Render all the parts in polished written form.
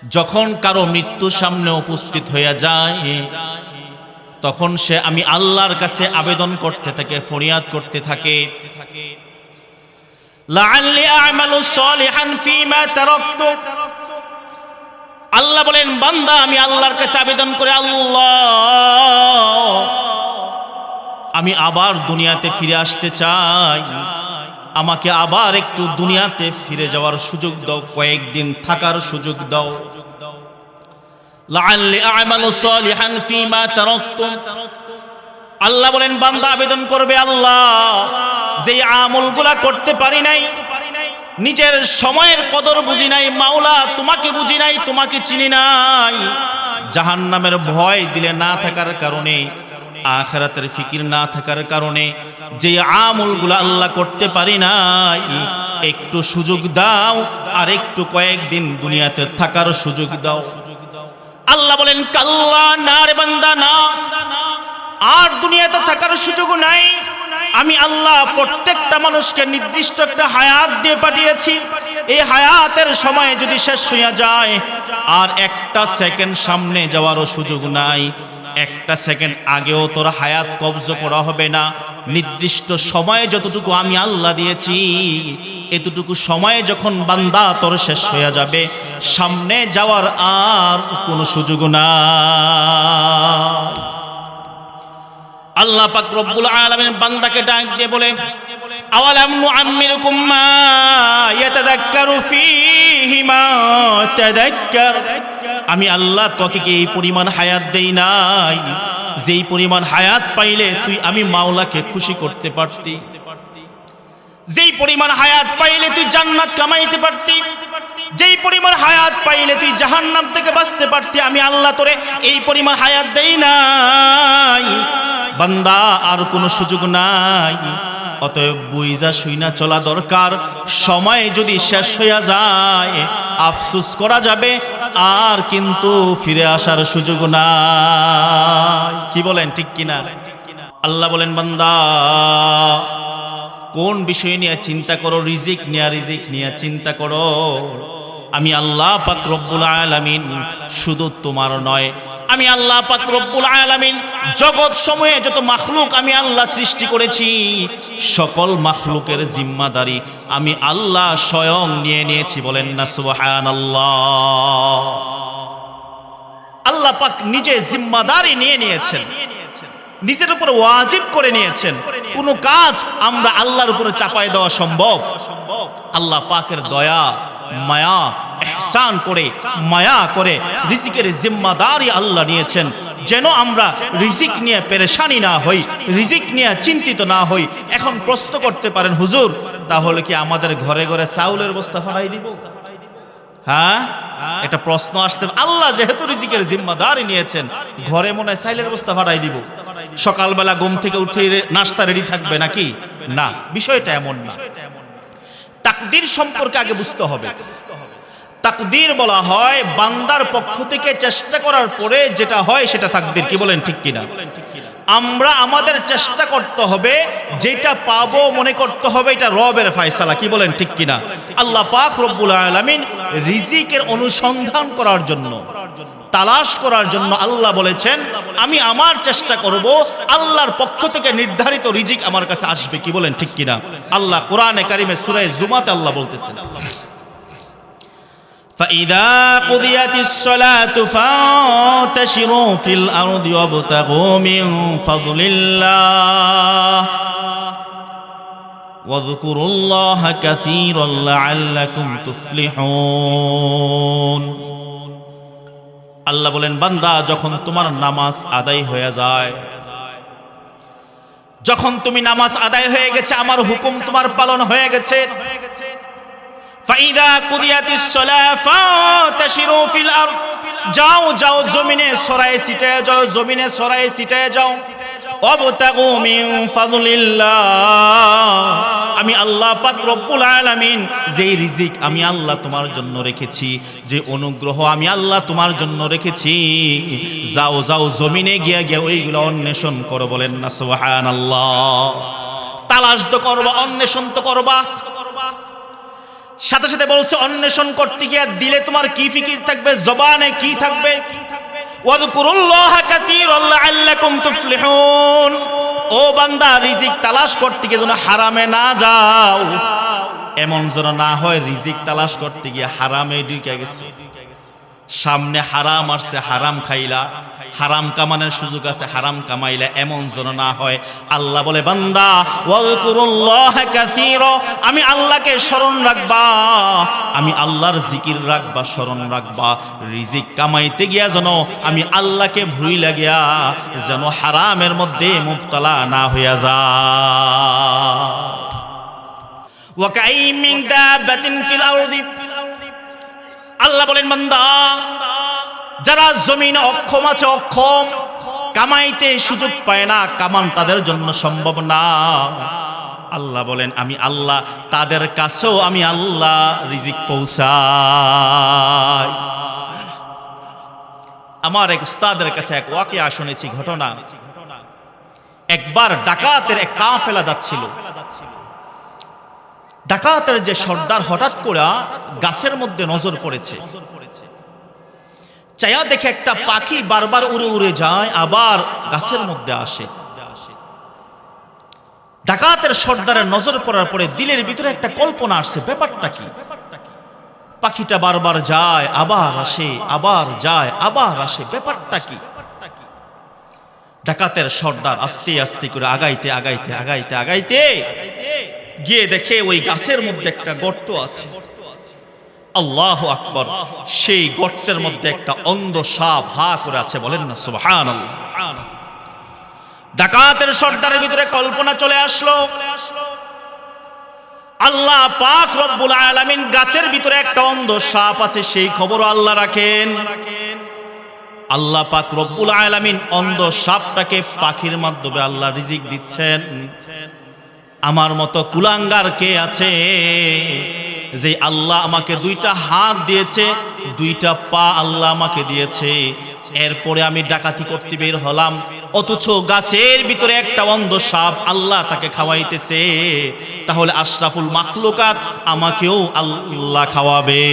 যখন কারো মৃত্যু সামনে উপস্থিত হয়ে যায় তখন সে আমি আল্লাহর কাছে আবেদন করতে থাকে, ফরিয়াদ করতে থাকে, লাআল্লি আ'মালু সলিহান ফীমা তারাকতু। আল্লাহ বলেন, বান্দা আমি আল্লাহর কাছে আবেদন করে, আল্লাহ আমি আবার দুনিয়াতে ফিরে আসতে চাই, আমাকে আবার একটু দুনিয়াতে ফিরে যাওয়ার সুযোগ দাও, কয়েকদিন থাকার সুযোগ দাও। লাআল্লি আ'মালু সলিহান ফীমা তারাকতু। আল্লাহ বলেন, বান্দা আবেদন করবে, আল্লাহ যেই আমলগুলা করতে পারি নাই, নিজের সময়ের কদর বুঝি নাই, মাওলা তোমাকে বুঝি নাই, তোমাকে চিনি নাই, জাহান্নামের ভয় দিলে না থাকার কারণে, আখিরাতের ফিকির না থাকার কারণে যে আমলগুলো আল্লাহ করতে পারি নাই, একটু সুযোগ দাও, আর একটু কয়েকদিন দুনিয়াতে থাকার সুযোগ দাও। আল্লাহ বলেন, কাল্লা না রে বান্দা, না, আর দুনিয়াতে থাকার সুযোগ নাই। আমি আল্লাহ প্রত্যেকটা মানুষকে নির্দিষ্ট একটা হায়াত দিয়ে পাঠিয়েছি। এই হায়াতের সময় যদি শেষ হয়ে যায়, আর একটা সেকেন্ড সামনে যাওয়ারও সুযোগ নাই, একটা সেকেন্ড আগেও তোর হায়াত কবজ করা হবে না। নির্দিষ্ট সময়ে যতটুকু আমি আল্লাহ দিয়েছি, এতটুকু সময়ে যখন বান্দা তোর শেষ হয়ে যাবে, সামনে যাওয়ার আর কোনো সুযোগ না। আল্লাহ পাক রব্বুল আলামিন বান্দাকে ডাক দিয়ে বলে, আওয়ালাম নুআম্মিরুকুম মা ইয়াতাযাক্কারু ফীহি মা তাযাক্কার। আমি আল্লাহ তোকে কি এই পরিমাণ হায়াত দেই নাই, যেই পরিমাণ হায়াত পাইলে তুই আমি মাওলাকে খুশি করতে পারতি, যেই পরিমাণ হায়াত পাইলে তুই জান্নাত কামাইতে পারতি, যেই পরিমাণ হায়াত পাইলে তুই জাহান্নাম থেকে বাঁচতে পারতি, আমি আল্লাহ তোরে এই পরিমাণ হায়াত দেই নাই। বান্দা আর কোনো সুযোগ নাই। অতএব বুইজা শুইনা চলা দরকার। সময় যদি শেষ হইয়া যায়, আফসোস করা যাবে, আর কিন্তু ফিরে আসার সুযোগ নাই। কি বলেন, ঠিক কিনা? আল্লাহ বলেন, বান্দা কোন বিষয় নিয়ে চিন্তা করো? রিজিক নিয়ে চিন্তা করো। আমি আল্লাহ পাক রব্বুল আলামিন শুধু তোমার নয়, আমি আল্লাহ পাক রব্বুল আলামিন জগৎ সমূহে যত মাখলুক আমি আল্লাহ সৃষ্টি করেছি, সকল মাখলুকের জিম্মাদারি আমি আল্লাহ স্বয়ং নিয়ে নিয়েছি। বলেন না সুবহানাল্লাহ। আল্লাহ পাক নিজে জিম্মাদারি নিয়ে নিয়েছেন, নিজের উপর ওয়াজিব করে নিয়েছেন। কোনো কাজ আমরা আল্লাহর উপরে চাপায় দেওয়া সম্ভব? আল্লাহ পাকের দয়া, মায়া, ইহসান করে, মায়া করে রিজিকের জিম্মাদারি আল্লাহ নিয়েছেন, যেন আমরা রিজিক নিয়ে পেরেশানি না হই, রিজিক নিয়ে চিন্তিত না হই। এখন প্রশ্ন করতে পারেন, হুজুর তাহলে কি আমাদের ঘরে ঘরে চাউলের বস্তা ফালাই দিব? হ্যাঁ, এটা প্রশ্ন আসতে। আল্লাহ যেহেতু রিজিকের জিম্মাদারি নিয়েছেন, ঘরে মনে হয় চাইলের বস্তা ফালাই দিব? সকালবেলা ঘুম থেকে উঠে নাস্তা রেডি থাকবে নাকি? না, বিষয়টা এমন না। তাকদীর সম্পর্কে আগে বুঝতে হবে। তাকদীর বলা হয় বান্দার পক্ষ থেকে চেষ্টা করার পরে যেটা হয় সেটা তাকদীর। কি বলেন, ঠিক কিনা? আমরা আমাদের চেষ্টা করতে হবে, যেটা পাবো মনে করতে হবে এটা রবের ফয়সালা। কি বলেন, ঠিক কিনা? আল্লাহ পাক রব্বুল আলামিন রিজিকের অনুসন্ধান করার জন্য, তালাশ করার জন্য আল্লাহ বলেছেন, আমি আমার চেষ্টা করব, আল্লাহর পক্ষ থেকে নির্ধারিত রিজিক আমার কাছে আসবে। কি বলেন, ঠিক কিনা? আল্লাহ কোরআনে কারিমে সূরা জুমাতে আল্লাহ বলতেছেন, فَإِذَا قُضِيَتِ الصَّلَاةُ فَانتَشِرُوا فِي الْأَرْضِ وَابْتَغُوا مِن فَضْلِ اللَّهِ وَاذْكُرُوا اللَّهَ كَثِيرًا لَعَلَّكُمْ تُفْلِحُونَ। আল্লাহ বলেন, বান্দা যখন তোমার নামাজ আদায় হয়ে যায়, যখন তুমি নামাজ আদায় হয়ে গেছে, আমার হুকুম তোমার পালন হয়ে গেছে, ফাইদা কুদিয়াতিস সালাহ ফান্তাশিরু ফিল আরদ, যাও যাও জমিনে ছড়ায়ে ছিটায়ে যাও, জমিনে ছড়ায়ে ছিটায়ে যাও। ওয়াবতাগু মিন ফাদলিল্লাহ, আমি আল্লাহ পাক রব্বুল আলামিন যেই রিজিক আমি আল্লাহ তোমার জন্য রেখেছি, যে অনুগ্রহ আমি আল্লাহ তোমার জন্য রেখেছি, যাও যাও জমিনে গিয়া গিয়া ওইগুলো অন্বেষণ করো। বলেন না সুবহানাল্লাহ। তালাশ তো করবা, অন্বেষণ তো করবা। সাথে সাথে বলছে অন্বেষণ করতে গিয়ে দিলে তোমার কি ফিকির থাকবে, জবানে কি থাকবে? ওয়াযকুরুল্লাহা কাসীরান লাআল্লাকুম তুফলিহুন। ও বান্দা, রিজিক তালাশ করতে গিয়ে যেন হারামে না যাও, এমন যেন না হয় রিজিক তালাশ করতে গিয়ে হারামে ঢুকে গেছে, সামনে হারাম আসছে, হারাম খাইলা, হারাম কামানোর সুযোগ আছে, হারাম কামাইলা, এমন যেন না হয়। আল্লাহ বলে, বান্দা ওয়াযকুরুল্লাহা কাসীরা, আমি আল্লাহকে স্মরণ রাখবা, আমি আল্লাহর জিকির রাখবা, স্মরণ রাখবা। রিজিক কামাইতে গিয়া যেন আমি আল্লাহকে ভুইলা গিয়া যেন হারামের মধ্যে মুবতালা না হইয়া যায়। ওয়া কাইম মিন দাবাতিন ফিল আরদি, আল্লাহ বলেন বান্দা, যারা জমিনে অক্ষম আছে, অক্ষম, কামাইতে সুযোগ পায় না, কামান তাদের জন্য সম্ভব না, আল্লাহ বলেন আমি আল্লাহ তাদের কাছেও আমি আল্লাহ রিজিক পৌঁছাই। আমার এক উস্তাদের কাছে এক ওয়াকিয়া শুনেছি, ঘটনা। একবার ডাকাতের এক কাফেলা যাচ্ছিল, ডাকাতের যে সর্দার হঠাৎ করে গাছের মধ্যে নজর পড়েছে, চায়া দেখে একটা পাখি বারবার উড়ে উড়ে যায়, আবার গাছের মধ্যে আসে। ডাকাতের সর্দারের নজর পড়ার পরে দিলের ভিতরে একটা কল্পনা আসছে, ব্যাপারটা কি? পাখিটা বারবার যায়, আবার আসে, আবার যায়, আবার আসে, ব্যাপারটা কি? ডাকাতের সর্দার আস্তে আস্তে করে আগাইতে আগাইতে আগাইতে আগাইতে গিয়ে দেখে ওই গাছের মধ্যে একটা গর্ত আছে। আল্লাহু আকবার! সেই গর্তের মধ্যে একটা অন্ধ সাপ হা করে আছে, বলেন না সুবহানাল্লাহ। ডাকাতের সর্দারের ভিতরে কল্পনা চলে আসলো, আল্লাহ পাক রব্বুল আলামিন গাছের ভিতরে একটা অন্ধ সাপ আছে, সেই খবরও আল্লাহ রাখেন। আল্লাহ পাক রব্বুল আলামিন অন্ধ সাপটাকে পাখির মাধ্যমে আল্লাহ রিজিক দিচ্ছেন। আমার মতো কুলাঙ্গার কে আছে যে আল্লাহ আমাকে দুইটা হাত দিয়েছে, দুইটা পা আল্লাহ আমাকে দিয়েছে, এরপরে আমি ডাকাতি করতে বের হলাম, অথচ গাছের ভিতরে একটা অন্ধ সাপ আল্লাহ তাকে খাওয়াইতেছে। তাহলে আশরাফুল মাখলুকাত আমাকেও আল্লাহ খাওয়াবে।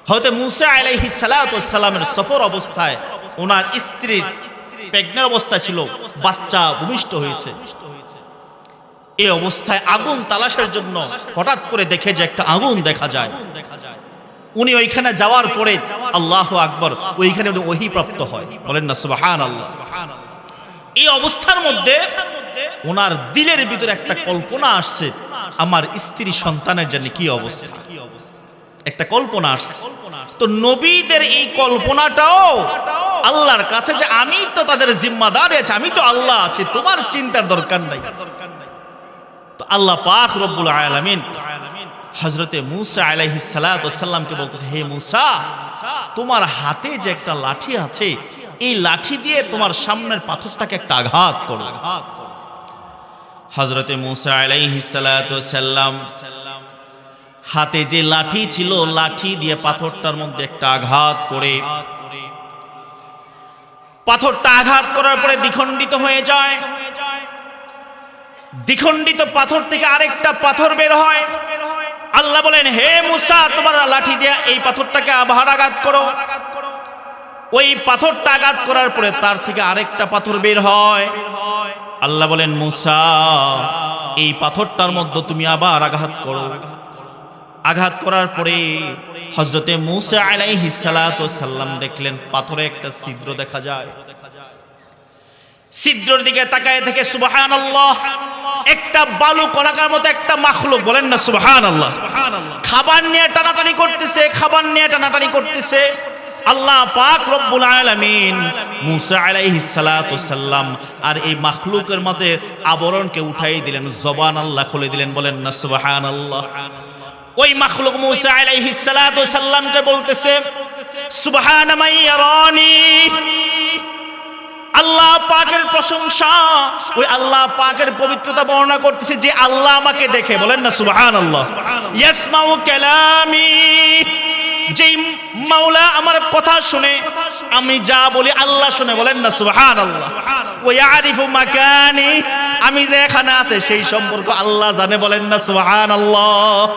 হযরত মূসা আলাইহিস সালাতু ওয়াস সালামের সফর অবস্থায় ওনার স্ত্রীর প্রেগন্যান্ট অবস্থা ছিল, বাচ্চা ভূমিষ্ঠ হয়েছে। এই অবস্থায় আগুন তালাশের জন্য হঠাৎ করে দেখে যে একটা আগুন দেখা যায়। উনি ওইখানে যাওয়ার পরে আল্লাহু আকবার, ওইখানে উনি ওহী প্রাপ্ত হয়, বলেন না সুবহানাল্লাহ। এই অবস্থার মধ্যে ওনার দিলের ভিতরে একটা কল্পনা আসছে, আমার স্ত্রী সন্তানের জন্য কি অবস্থা, একটা কল্পনা আসছে। তো নবীদের এই কল্পনাটাও আল্লাহর কাছে যে আমি তো তাদের জিম্মাদার আছি, আমি তো আল্লাহ আছি, তোমার চিন্তার দরকার নাই। তো আল্লাহ পাক রব্বুল আলামিন হযরতে মূসা আলাইহিস সালাতু ওয়াস সালামকে বলতেছে, হে মূসা, তোমার হাতে যে একটা লাঠি আছে, এই লাঠি দিয়ে তোমার সামনের পাথরটাকে একটা আঘাত করো। হযরতে মূসা আলাইহিস সালাতু ওয়াস সালাম হাতে যে লাঠি ছিল, লাঠি দিয়ে পাথরটার মধ্যে একটা আঘাত করে, পাথরটা আঘাত করার পরে দ্বিখণ্ডিত হয়ে যায়। দ্বিখণ্ডিত পাথর থেকে আরেকটা পাথর বের হয়। আল্লাহ বলেন, হে মূসা, তোমার লাঠি দিয়ে এই পাথরটাকে আবার আঘাত করো। ওই পাথরটা আঘাত করার পরে তার থেকে আরেকটা পাথর বের হয়। আল্লাহ বলেন, মূসা, এই পাথরটার মধ্যে তুমি আবার আঘাত করো। আঘাত করার পরে হযরতে মূসা আলাইহিস সালাতু ওয়াস সালাম দেখলেন পাথরে একটা ছিদ্র দেখা যায়। ছিদ্রের দিকে তাকায় থেকে সুবহানাল্লাহ, একটা বালু কণাকার মতো একটা মাখলুক, বলেন না সুবহানাল্লাহ, খাবার নিয়ে টানাটানি করতেছে, খাবার নিয়ে টানাটানি করতেছে। আল্লাহ পাক রব্বুল আলামিন মূসা আলাইহিস সালাতু ওয়াস সালাম আর এই মাখলুকের মধ্যে আবরণকে উঠাই দিলেন, জবান আল্লাহ খুলে দিলেন, বলেন না সুবহানাল্লাহ। ওই মাখলুক মূসা আলাইহিস সালাতু ওয়াস সালামকে বলতেছে, সুবহানা মান ইয়ারানি, আল্লাহ পাকের প্রশংসা, ওই আল্লাহ পাকের পবিত্রতা বর্ণনা করতেছে যে আল্লাহ আমাকে দেখে, বলেন না সুবহানাল্লাহ। ইয়াসমাউ কালামি, যেই মাওলা আমার কথা শুনে, আমি যা বলি আল্লাহ শুনে, বলেন না সুবহানাল্লাহ। ওয়া ইয়ারিফু মাকানি, আমি যে এখানে আছে সেই সম্পর্ক আল্লাহ জানে, বলেন না সুবহানাল্লাহ।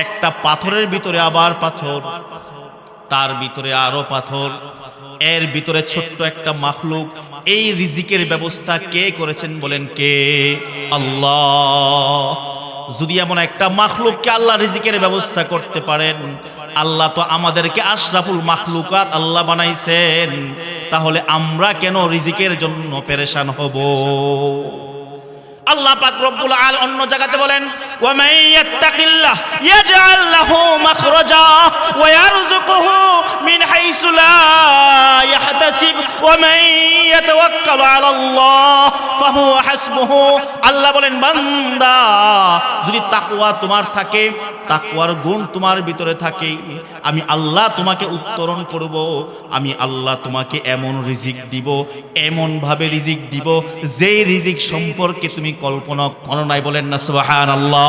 একটা পাথরের ভিতরে আবার পাথর, তার ভিতরে আরো পাথর, এর ভিতরে ছোট্ট একটা মাখলুক। এই রিজিকের ব্যবস্থা কে করেছেন বলেন? কে? আল্লাহ। যদি এমন একটা মাখলুককে আল্লাহ রিজিকের ব্যবস্থা করতে পারেন, আল্লাহ তো আমাদেরকে আশরাফুল মাখলুকাত আল্লাহ বানাইছেন, তাহলে আমরা কেন রিজিকের জন্য পেরেশান হব? আল্লাহ পাক রব্বুল আলামিন অন্য জায়গাতে বলেন, ওয়া মান ইয়াত্তাকিল্লাহ ইয়াজআল লাহু মাখরাজা ওয়া ইয়ারযুকুহু মিন হাইসু লা ইয়াহতাসিব ওয়া মান ইয়াতাওয়াক্কাল আলাল্লাহ ফাহুয়া হাসবুহু। আল্লাহ বলেন, বান্দা যদি তাকওয়া তোমার থাকে, তাকওয়ার গুণ তোমার ভিতরে থাকে, আমি আল্লাহ তোমাকে উত্তরণ করব, আমি আল্লাহ তোমাকে এমন রিজিক দিব, এমন ভাবে রিজিক দিব যেই রিজিক সম্পর্কে তুমি কল্পনা করো নাই, বলেন না সুবহানাল্লাহ।